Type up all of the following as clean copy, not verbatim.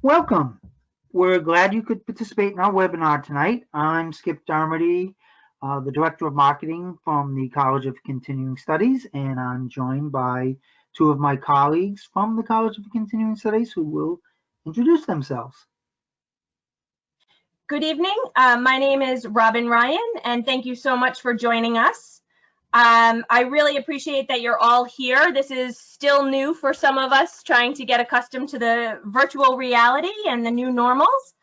Welcome. We're glad you could participate in our webinar tonight. I'm Skip Darmody, the Director of Marketing from the College of Continuing Studies, and I'm joined by two of my colleagues from the College of Continuing Studies who will introduce themselves. Good evening. My name is Robin Ryan, and thank you so much for joining us. I really appreciate that you're all here. This is still new for some of us, trying to get accustomed to the virtual reality and the new normals.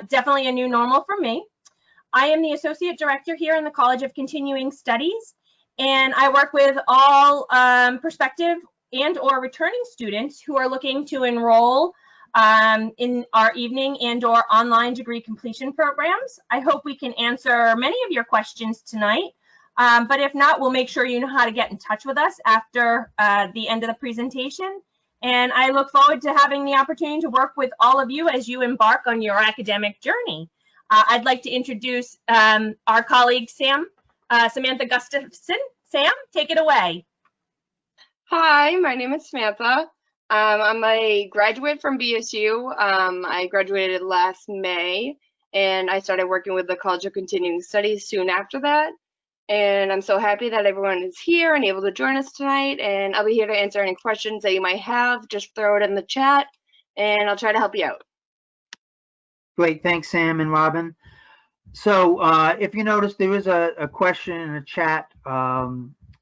Definitely a new normal for me. I am the Associate Director here in the College of Continuing Studies, and I work with all prospective and or returning students who are looking to enroll in our evening and or online degree completion programs. I hope we can answer many of your questions tonight. But if not, we'll make sure you know how to get in touch with us after the end of the presentation. And I look forward to having the opportunity to work with all of you as you embark on your academic journey. I'd like to introduce our colleague, Samantha Gustafson. Sam, take it away. Hi, my name is Samantha. I'm a graduate from BSU. I graduated last May, and I started working with the College of Continuing Studies soon after that. And I'm so happy that everyone is here and able to join us tonight. And I'll be here to answer any questions that you might have. Just throw it in the chat, and I'll try to help you out. Great, thanks, Sam and Robin. So if you notice, there is a question in the chat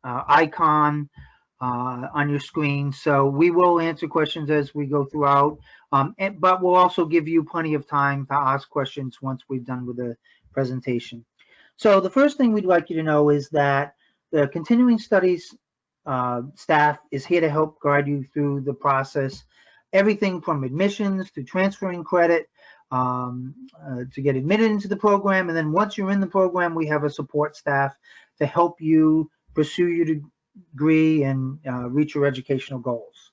icon on your screen. So we will answer questions as we go throughout, but we'll also give you plenty of time to ask questions once we've done with the presentation. So the first thing we'd like you to know is that the Continuing Studies staff is here to help guide you through the process, everything from admissions to transferring credit to get admitted into the program. And then once you're in the program, we have a support staff to help you pursue your degree and reach your educational goals.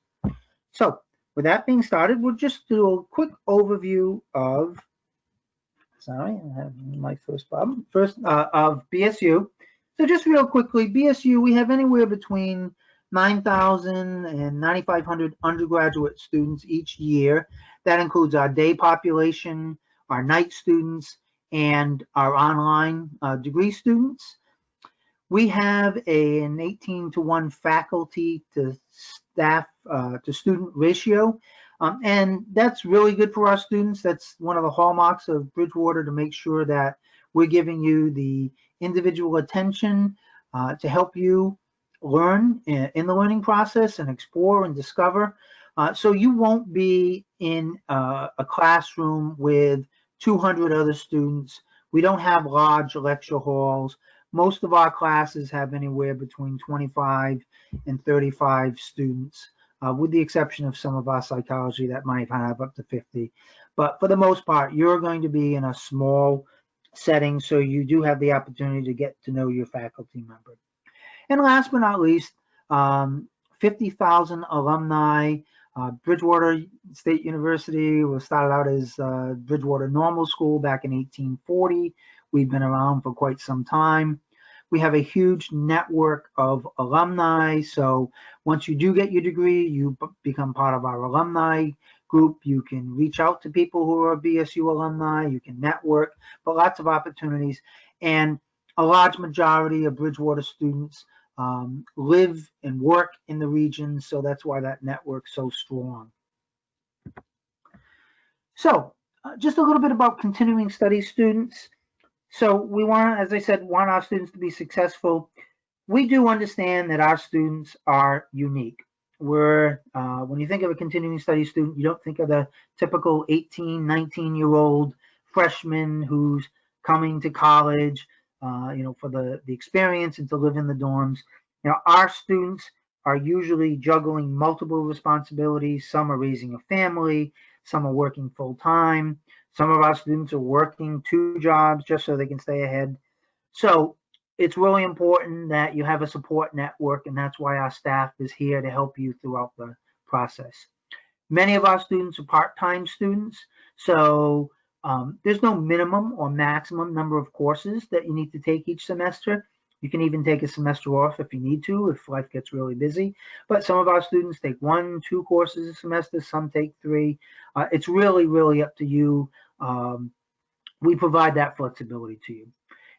So with that being started, we'll just do a quick overview of Sorry, I have my first problem. Of BSU. So just real quickly, BSU, we have anywhere between 9,000 and 9,500 undergraduate students each year. That includes our day population, our night students, and our online degree students. We have an 18-to-1 faculty to staff to student ratio. And that's really good for our students. That's one of the hallmarks of Bridgewater, to make sure that we're giving you the individual attention to help you learn in the learning process and explore and discover. So you won't be in a classroom with 200 other students. We don't have large lecture halls. Most of our classes have anywhere between 25 and 35 students. With the exception of some of our psychology that might have up to 50. But for the most part, you're going to be in a small setting, so you do have the opportunity to get to know your faculty member. And last but not least, 50,000 alumni. Bridgewater State University was started out as Bridgewater Normal School back in 1840. We've been around for quite some time. We have a huge network of alumni. So once you do get your degree, you become part of our alumni group. You can reach out to people who are BSU alumni. You can network, but lots of opportunities. And a large majority of Bridgewater students live and work in the region. So that's why that network's so strong. So just a little bit about continuing studies students. So we want, as I said, want our students to be successful. We do understand that our students are unique. When you think of a continuing studies student, you don't think of the typical 18, 19-year-old freshman who's coming to college, for the experience and to live in the dorms. Our students are usually juggling multiple responsibilities. Some are raising a family, some are working full-time. Some of our students are working 2 jobs just so they can stay ahead. So it's really important that you have a support network, and that's why our staff is here to help you throughout the process. Many of our students are part-time students, so there's no minimum or maximum number of courses that you need to take each semester. You can even take a semester off if you need to, if life gets really busy. But some of our students take 1, 2 courses a semester, some take 3. It's really, really up to you. We provide that flexibility to you.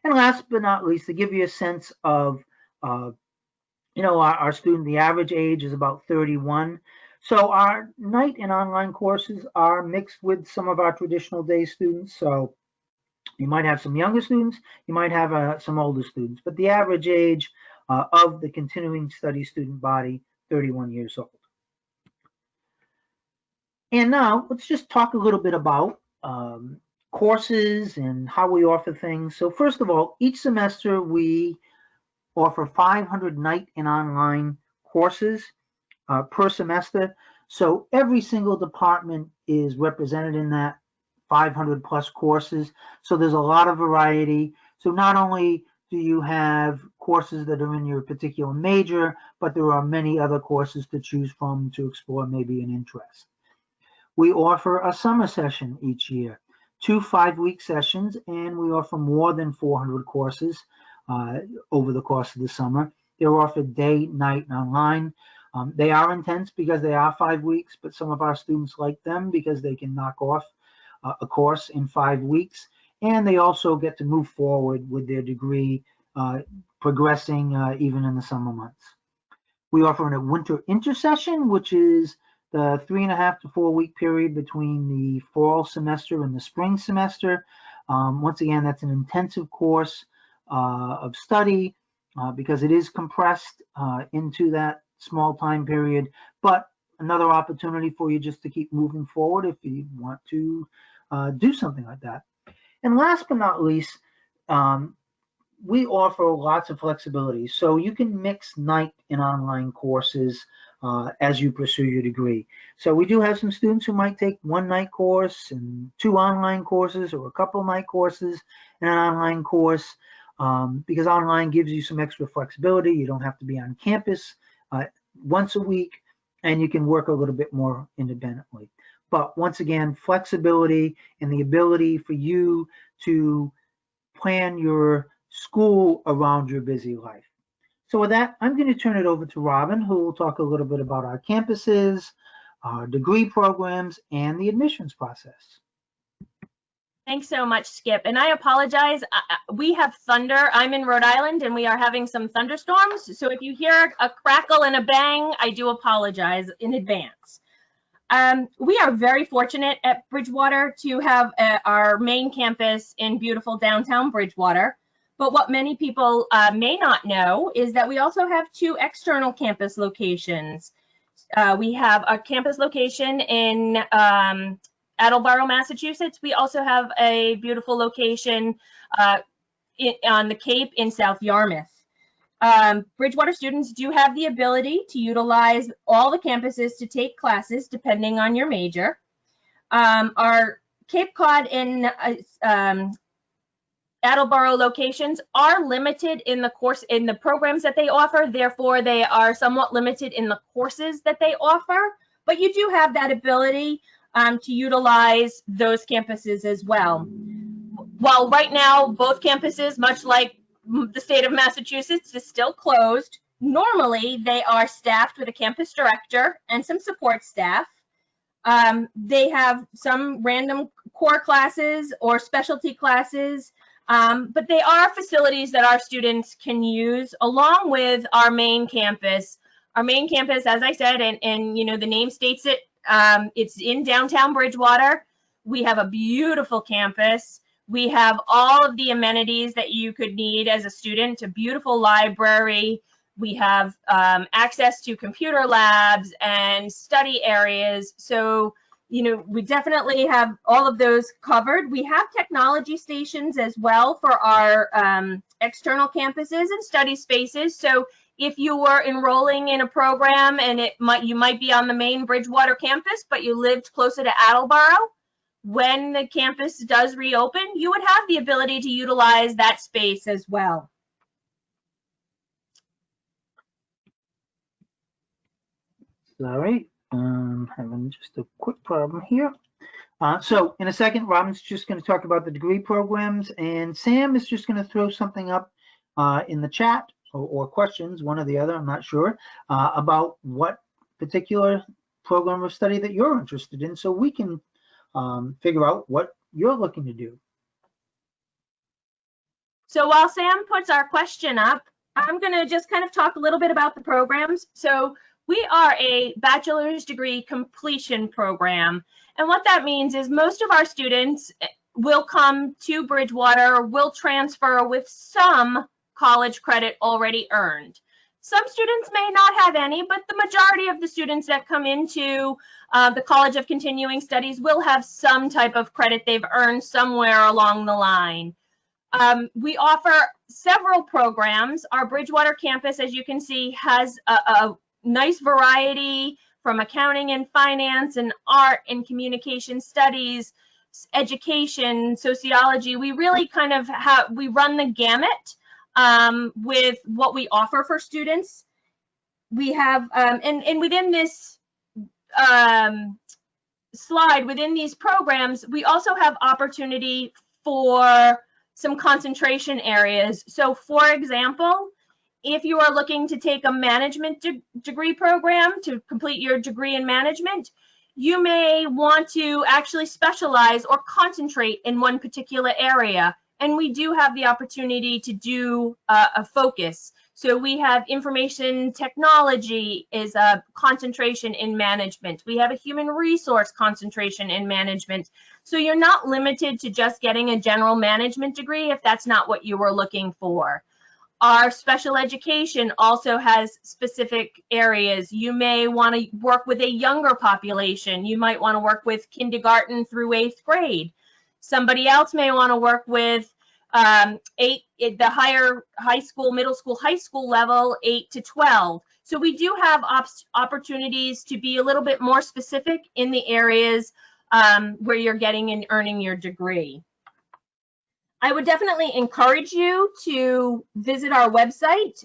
And last but not least, to give you a sense of, our student, the average age is about 31. So our night and online courses are mixed with some of our traditional day students. So you might have some younger students, you might have some older students, but the average age of the continuing study student body, 31 years old. And now let's just talk a little bit about courses and how we offer things. So first of all, each semester we offer 500 night and online courses per semester. So every single department is represented in that 500 plus courses. So there's a lot of variety. So not only do you have courses that are in your particular major, but there are many other courses to choose from to explore maybe an interest. We offer a summer session each year, 2 5-week sessions, and we offer more than 400 courses over the course of the summer. They're offered day, night, and online. They are intense because they are 5 weeks, but some of our students like them because they can knock off a course in 5 weeks, and they also get to move forward with their degree, progressing even in the summer months. We offer a winter intersession, which is the 3.5 to 4 week period between the fall semester and the spring semester. Once again, that's an intensive course of study because it is compressed into that small time period, but another opportunity for you just to keep moving forward if you want to do something like that. And last but not least, we offer lots of flexibility. So you can mix night and online courses as you pursue your degree. So we do have some students who might take 1 night course and 2 online courses, or a couple night courses and an online course, because online gives you some extra flexibility. You don't have to be on campus once a week, and you can work a little bit more independently. But once again, flexibility and the ability for you to plan your school around your busy life. So with that, I'm going to turn it over to Robin, who will talk a little bit about our campuses, our degree programs, and the admissions process. Thanks so much, Skip. And I apologize. We have thunder. I'm in Rhode Island and we are having some thunderstorms. So if you hear a crackle and a bang, I do apologize in advance. We are very fortunate at Bridgewater to have our main campus in beautiful downtown Bridgewater. But what many people may not know is that we also have 2 external campus locations. We have a campus location in Attleboro, Massachusetts. We also have a beautiful location on the Cape in South Yarmouth. Bridgewater students do have the ability to utilize all the campuses to take classes depending on your major. Our Cape Cod and Attleboro locations are limited in the programs that they offer. Therefore, they are somewhat limited in the courses that they offer. But you do have that ability to utilize those campuses as well. While right now, both campuses, much like the state of Massachusetts, is still closed, normally they are staffed with a campus director and some support staff. They have some random core classes or specialty classes, but they are facilities that our students can use along with our main campus. Our main campus, as I said, and you know, the name states it, it's in downtown Bridgewater. We have a beautiful campus. We have all of the amenities that you could need as a student, a beautiful library. We have access to computer labs and study areas. So, you know, we definitely have all of those covered. We have technology stations as well for our external campuses and study spaces. So if you were enrolling in a program and you might be on the main Bridgewater campus, but you lived closer to Attleboro, when the campus does reopen, you would have the ability to utilize that space as well. Sorry, having just a quick problem here. So in a second, Robin's just going to talk about the degree programs, and Sam is just going to throw something up in the chat or questions, one or the other, I'm not sure, about what particular program of study that you're interested in, so we can figure out what you're looking to do. So while Sam puts our question up, I'm going to just kind of talk a little bit about the programs. So we are a bachelor's degree completion program. And what that means is most of our students will come to Bridgewater, will transfer with some college credit already earned. Some students may not have any, but the majority of the students that come into the College of Continuing Studies will have some type of credit they've earned somewhere along the line. We offer several programs. Our Bridgewater campus, as you can see, has a nice variety from accounting and finance and art and communication studies, education, sociology. We really kind of we run the gamut with what we offer for students. We have, and within this slide, within these programs, we also have opportunity for some concentration areas. So for example, if you are looking to take a management degree program to complete your degree in management, you may want to actually specialize or concentrate in one particular area. And we do have the opportunity to do a focus. So we have information technology is a concentration in management. We have a human resource concentration in management. So you're not limited to just getting a general management degree if that's not what you were looking for. Our special education also has specific areas. You may want to work with a younger population. You might want to work with kindergarten through 8th grade. Somebody else may want to work with the higher high school, middle school, high school level, 8 to 12. So we do have opportunities to be a little bit more specific in the areas where you're getting and earning your degree. I would definitely encourage you to visit our website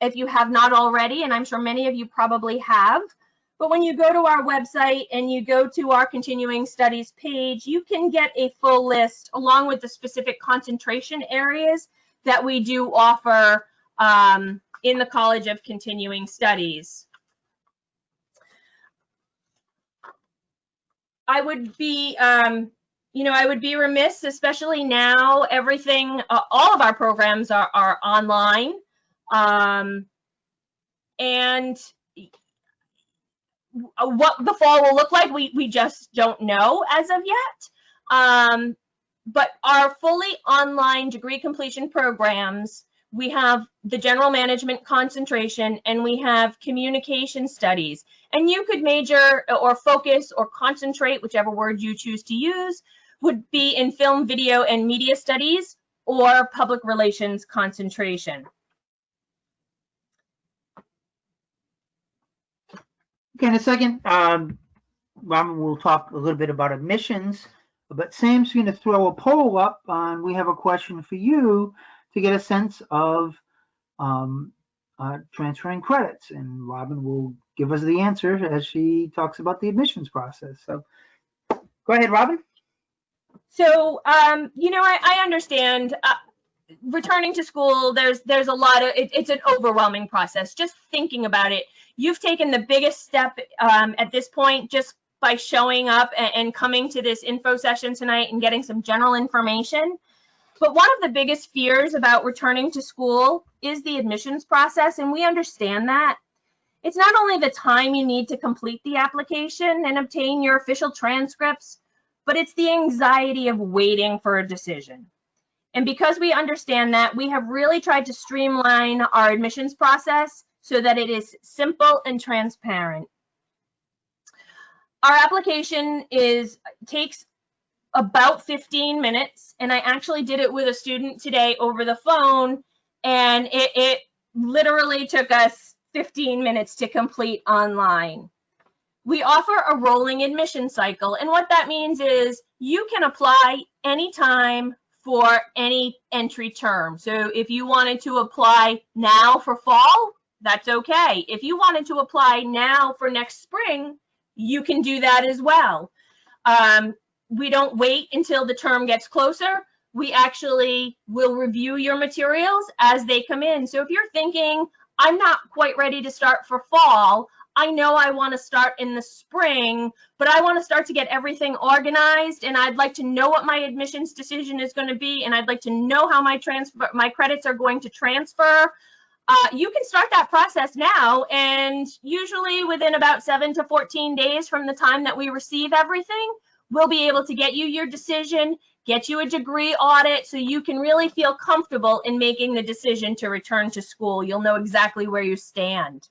if you have not already, and I'm sure many of you probably have. But when you go to our website and you go to our continuing studies page, you can get a full list along with the specific concentration areas that we do offer in the College of Continuing Studies. I would be, I would be remiss, especially now, everything, all of our programs are online. And what the fall will look like, we just don't know as of yet. But our fully online degree completion programs, we have the general management concentration and we have communication studies. And you could major or focus or concentrate, whichever word you choose to use, would be in film, video, and media studies or public relations concentration. Okay, in a second, Robin will talk a little bit about admissions, but Sam's going to throw a poll up and we have a question for you to get a sense of transferring credits, and Robin will give us the answer as she talks about the admissions process. So go ahead, Robin. So, I understand returning to school, there's a lot of, it's an overwhelming process. Just thinking about it, you've taken the biggest step at this point just by showing up and coming to this info session tonight and getting some general information. But one of the biggest fears about returning to school is the admissions process, and we understand that. It's not only the time you need to complete the application and obtain your official transcripts, but it's the anxiety of waiting for a decision. And because we understand that, we have really tried to streamline our admissions process so that it is simple and transparent. Our application takes about 15 minutes, and I actually did it with a student today over the phone, and it literally took us 15 minutes to complete online. We offer a rolling admission cycle, and what that means is you can apply anytime for any entry term. So if you wanted to apply now for fall, that's okay. If you wanted to apply now for next spring, you can do that as well. We don't wait until the term gets closer. we actually will review your materials as they come in. So if you're thinking, I'm not quite ready to start for fall, I know I want to start in the spring, but I want to start to get everything organized, and I'd like to know what my admissions decision is going to be, and I'd like to know how my credits are going to transfer. You can start that process now, and usually within about 7 to 14 days from the time that we receive everything, we'll be able to get you your decision, get you a degree audit, so you can really feel comfortable in making the decision to return to school. You'll know exactly where you stand.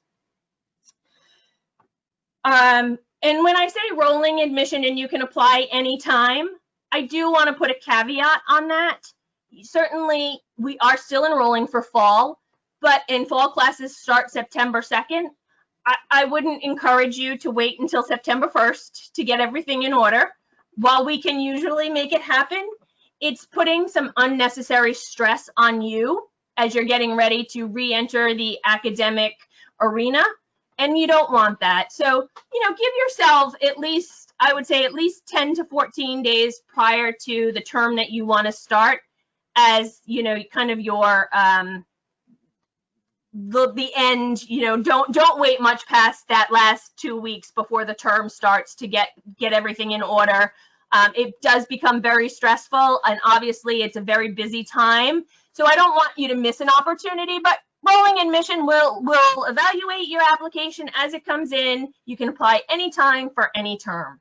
And when I say rolling admission and you can apply anytime, I do want to put a caveat on that. Certainly, we are still enrolling for fall, but fall classes start September 2nd. I wouldn't encourage you to wait until September 1st to get everything in order. While we can usually make it happen, it's putting some unnecessary stress on you as you're getting ready to re-enter the academic arena, and you don't want that. So, give yourself at least, I would say at least 10 to 14 days prior to the term that you want to start as, kind of your, the end. Don't wait much past that last 2 weeks before the term starts to get everything in order. It does become very stressful, and obviously it's a very busy time. So I don't want you to miss an opportunity, but rolling admission will evaluate your application as it comes in. You can apply anytime for any term.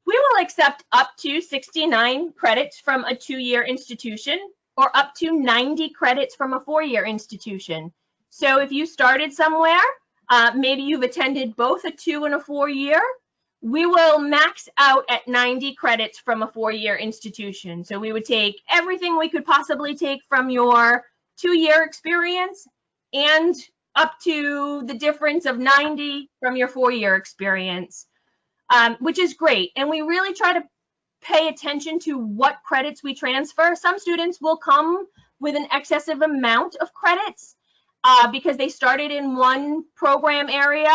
We will accept up to 69 credits from a 2-year institution or up to 90 credits from a 4-year institution. So if you started somewhere, maybe you've attended both a 2 and a 4-year, we will max out at 90 credits from a 4-year institution. So we would take everything we could possibly take from your 2-year experience and up to the difference of 90 from your 4-year experience, which is great. And we really try to pay attention to what credits we transfer. Some students will come with an excessive amount of credits because they started in one program area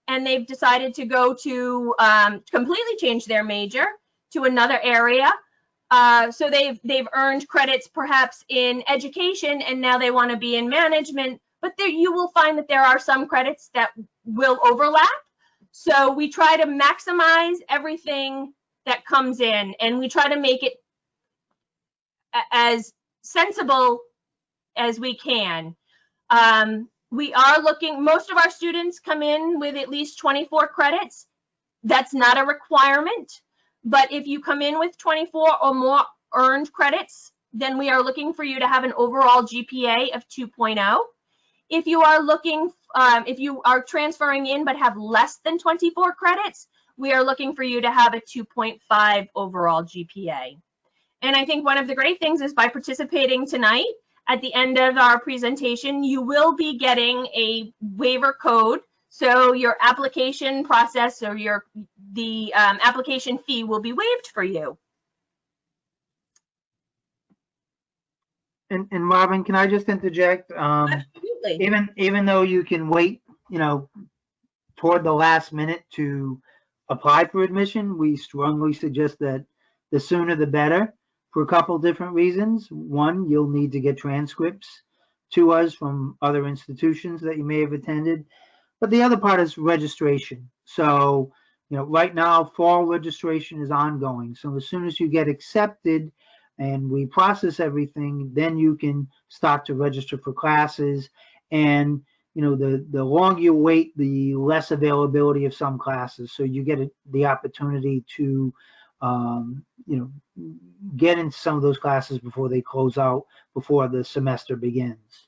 and they've decided to go to completely change their major to another area. So they've earned credits perhaps in education, and now they want to be in management, but you will find that there are some credits that will overlap. So we try to maximize everything that comes in, and we try to make it as sensible as we can. We are looking, most of our students come in with at least 24 credits. That's not a requirement, but if you come in with 24 or more earned credits, then we are looking for you to have an overall GPA of 2.0. If you are looking, if you are transferring in but have less than 24 credits, we are looking for you to have a 2.5 overall GPA. And I think one of the great things is by participating tonight, at the end of our presentation, you will be getting a waiver code. So your application process or the application fee will be waived for you. And Robin, can I just interject? Absolutely. Even though you can wait, toward the last minute to apply for admission, we strongly suggest that the sooner the better for a couple different reasons. One, you'll need to get transcripts to us from other institutions that you may have attended. But the other part is registration. So, right now, fall registration is ongoing. So as soon as you get accepted and we process everything, then you can start to register for classes. And, the longer you wait, the less availability of some classes. So you get the opportunity to, get into some of those classes before they close out, before the semester begins.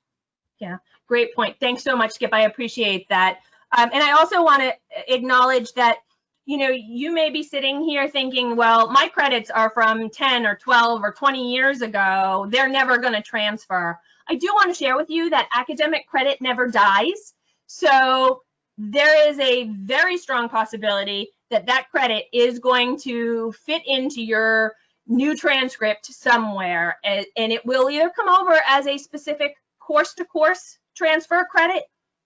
Yeah, great point. Thanks so much, Skip. I appreciate that. And I also want to acknowledge that, you may be sitting here thinking, well, my credits are from 10 or 12 or 20 years ago. They're never going to transfer. I do want to share with you that academic credit never dies. So there is a very strong possibility that that credit is going to fit into your new transcript somewhere, and it will either come over as a specific course-to-course transfer credit,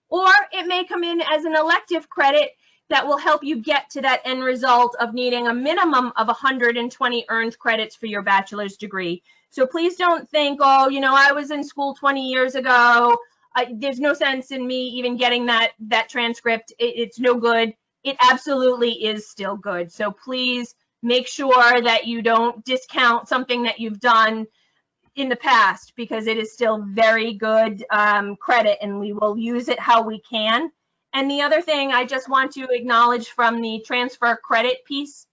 or it may come in as an elective credit that will help you get to that end result of needing a minimum of 120 earned credits for your bachelor's degree. So please don't think, oh, you know, I was in school 20 years ago. There's no sense in me even getting that transcript. It's no good. It absolutely is still good. So please make sure that you don't discount something that you've done in the past, because it is still very good credit, and we will use it how we can. And the other thing I just want to acknowledge from the transfer credit piece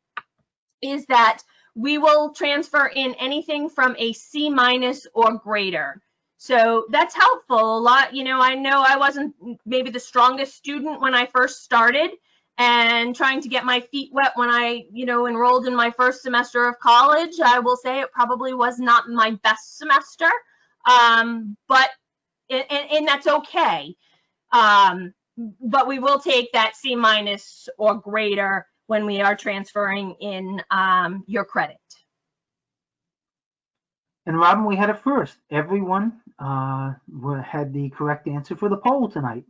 is that we will transfer in anything from a C- or greater. So that's helpful a lot. You know I wasn't maybe the strongest student when I first started, and trying to get my feet wet when I, enrolled in my first semester of college. I will say it probably was not my best semester, but and that's okay. But we will take that C- or greater when we are transferring in your credit. And Robin, we had it first. Everyone had the correct answer for the poll tonight.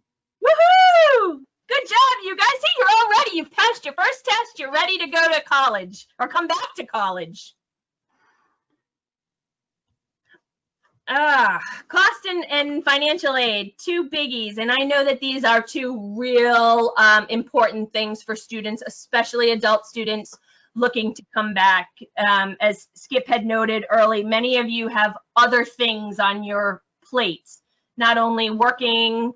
Woohoo! Good job, you guys. See, you're all ready. You've passed your first test. You're ready to go to college or come back to college. Cost and financial aid, two biggies. And I know that these are two real important things for students, especially adult students looking to come back. As Skip had noted early, many of you have other things on your plates, not only working,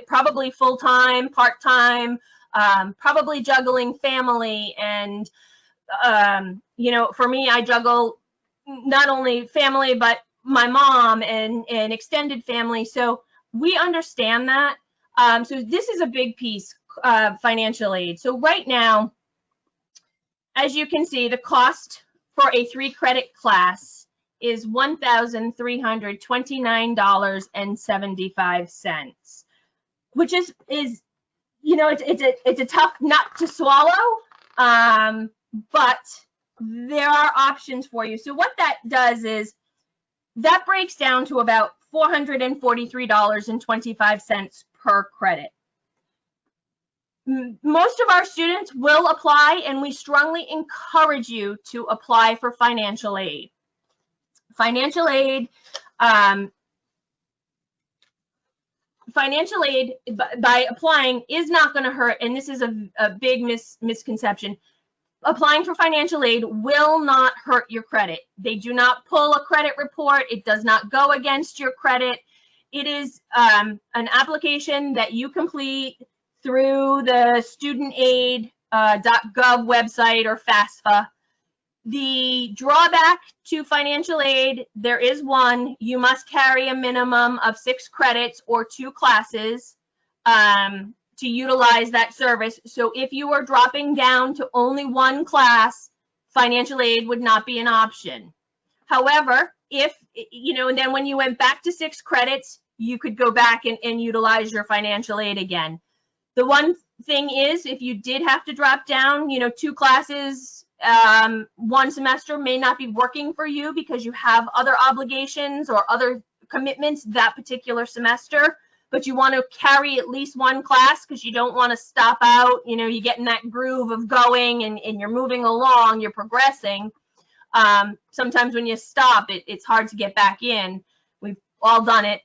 probably full-time, part-time, probably juggling family. And, for me, I juggle not only family, but my mom and extended family. So we understand that. So this is a big piece, financial aid. So right now, as you can see, the cost for a 3-credit class is $1,329.75, which is it's a tough nut to swallow, but there are options for you. So what that does is that breaks down to about $443.25 per credit. Most of our students will apply, and we strongly encourage you to apply for financial aid. Financial aid by applying is not going to hurt, and this is a big misconception. Applying for financial aid will not hurt your credit. They do not pull a credit report. It does not go against your credit. It is an application that you complete through the studentaid.gov website or FAFSA. The drawback to financial aid, there is one. You must carry a minimum of 6 credits or 2 classes to utilize that service. So if you are dropping down to only 1 class, financial aid would not be an option. However, if, and then when you went back to 6 credits, you could go back and utilize your financial aid again. The one thing is, if you did have to drop down, 2 classes, 1 semester may not be working for you because you have other obligations or other commitments that particular semester, but you want to carry at least 1 class because you don't want to stop out. You get in that groove of going and you're moving along, you're progressing. Sometimes when you stop, it's hard to get back in. We've all done it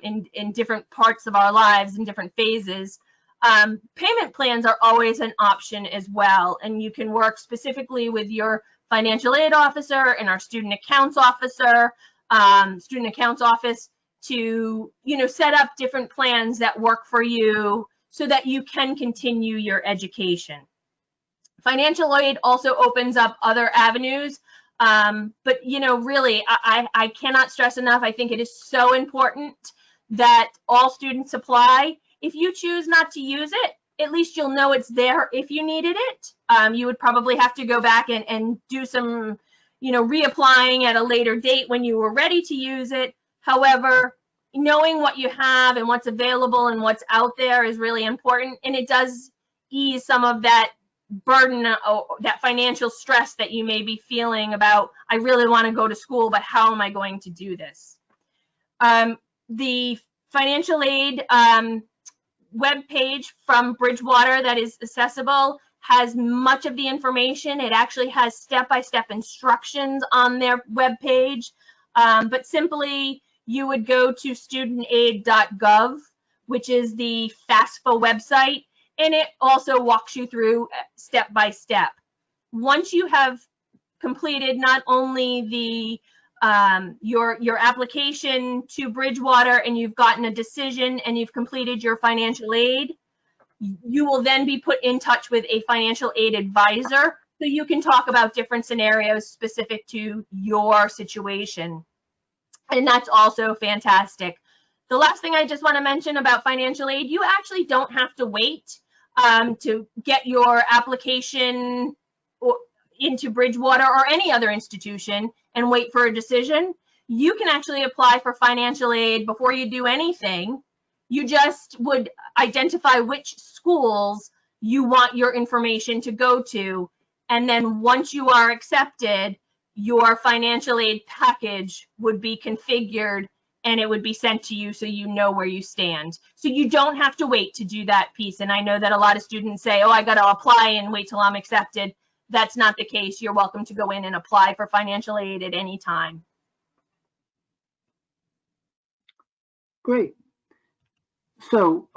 in different parts of our lives, in different phases. Payment plans are always an option as well, and you can work specifically with your financial aid officer and our student accounts office to set up different plans that work for you so that you can continue your education. Financial aid also opens up other avenues, but really I cannot stress enough, I think it is so important that all students apply. If you choose not to use it, at least you'll know it's there if you needed it. You would probably have to go back and do some, reapplying at a later date when you were ready to use it. However, knowing what you have and what's available and what's out there is really important, and it does ease some of that burden, that financial stress that you may be feeling about, I really want to go to school, but how am I going to do this? The financial aid, web page from Bridgewater that is accessible has much of the information. It actually has step-by-step instructions on their web page, but simply you would go to studentaid.gov, which is the FAFSA website, and it also walks you through step by step. Once you have completed not only the your application to Bridgewater and you've gotten a decision and you've completed your financial aid, you will then be put in touch with a financial aid advisor so you can talk about different scenarios specific to your situation. And that's also fantastic. The last thing I just want to mention about financial aid, you actually don't have to wait to get your application into Bridgewater or any other institution and wait for a decision. You can actually apply for financial aid before you do anything. You just would identify which schools you want your information to go to. And then once you are accepted, your financial aid package would be configured and it would be sent to you so you know where you stand. So you don't have to wait to do that piece. And I know that a lot of students say, oh, I got to apply and wait till I'm accepted. That's not the case. You're welcome to go in and apply for financial aid at any time. Great. So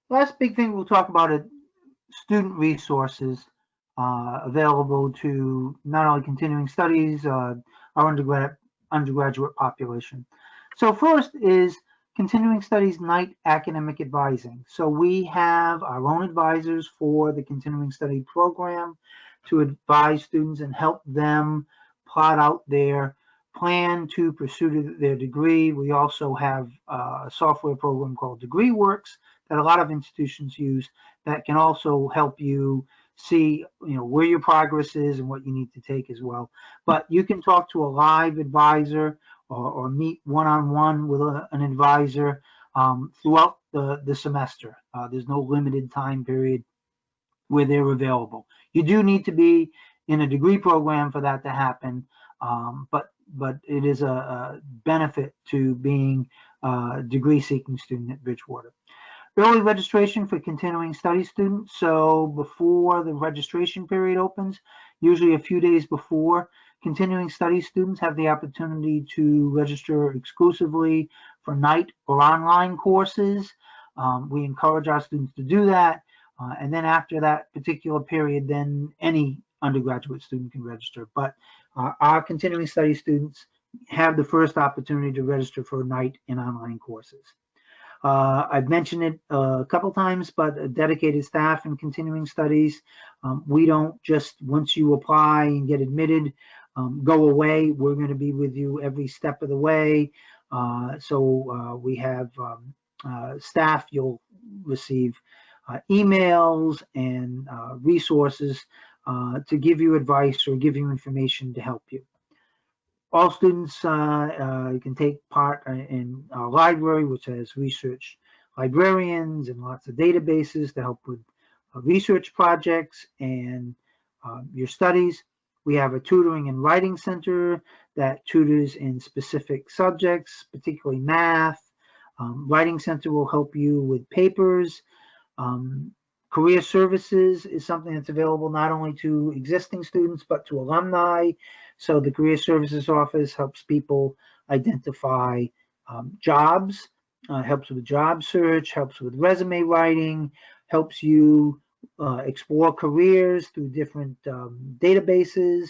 last big thing we'll talk about is student resources available to not only continuing studies, our undergraduate population. So first is continuing studies night academic advising. So we have our own advisors for the continuing study program to advise students and help them plot out their plan to pursue their degree. We also have a software program called DegreeWorks that a lot of institutions use that can also help you see, where your progress is and what you need to take as well. But you can talk to a live advisor or meet one-on-one with an advisor throughout the semester. There's no limited time period where they're available. You do need to be in a degree program for that to happen, but it is a benefit to being a degree-seeking student at Bridgewater. Early registration for continuing study students. So before the registration period opens, usually a few days before, continuing study students have the opportunity to register exclusively for night or online courses. We encourage our students to do that. And then after that particular period, then any undergraduate student can register. But our continuing study students have the first opportunity to register for night and online courses. I've mentioned it a couple times, but a dedicated staff in continuing studies. We don't just, once you apply and get admitted, go away. We're going to be with you every step of the way. So we have staff. You'll receive emails and resources to give you advice or give you information to help you. All students can take part in our library, which has research librarians and lots of databases to help with research projects and your studies. We have a tutoring and writing center that tutors in specific subjects, particularly math. Writing center will help you with papers. Career services is something that's available not only to existing students, but to alumni. So the Career Services Office helps people identify jobs, helps with job search, helps with resume writing, helps you explore careers through different databases,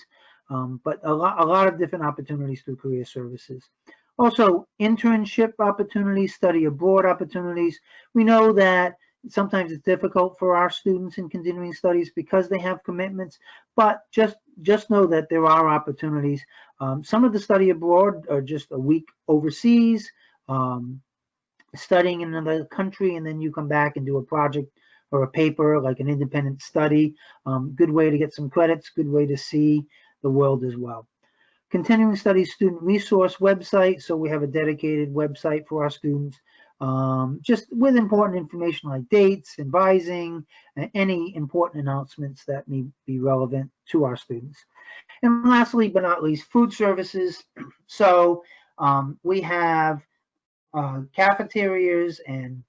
but a lot of different opportunities through Career Services. Also, internship opportunities, study abroad opportunities. We know that sometimes it's difficult for our students in continuing studies because they have commitments, but just know that there are opportunities. Some of the study abroad are just a week overseas, studying in another country, and then you come back and do a project or a paper, like an independent study. Good way to get some credits, good way to see the world as well. Continuing studies student resource website. So we have a dedicated website for our students, just with important information like dates, advising, and any important announcements that may be relevant to our students. And lastly, but not least, food services. So we have cafeterias and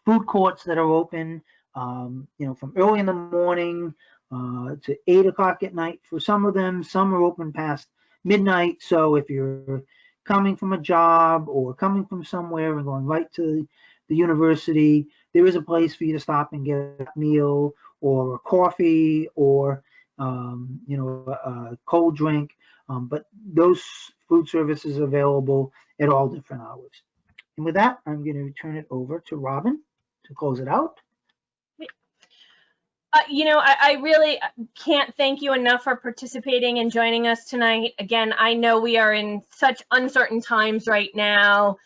food courts that are open, from early in the morning to 8 o'clock at night for some of them. Some are open past midnight. So if you're coming from a job or coming from somewhere and going right to the university, there is a place for you to stop and get a meal or a coffee or a cold drink. But those food services are available at all different hours. And with that, I'm going to turn it over to Robin to close it out. I really can't thank you enough for participating and joining us tonight. Again, I know we are in such uncertain times right now.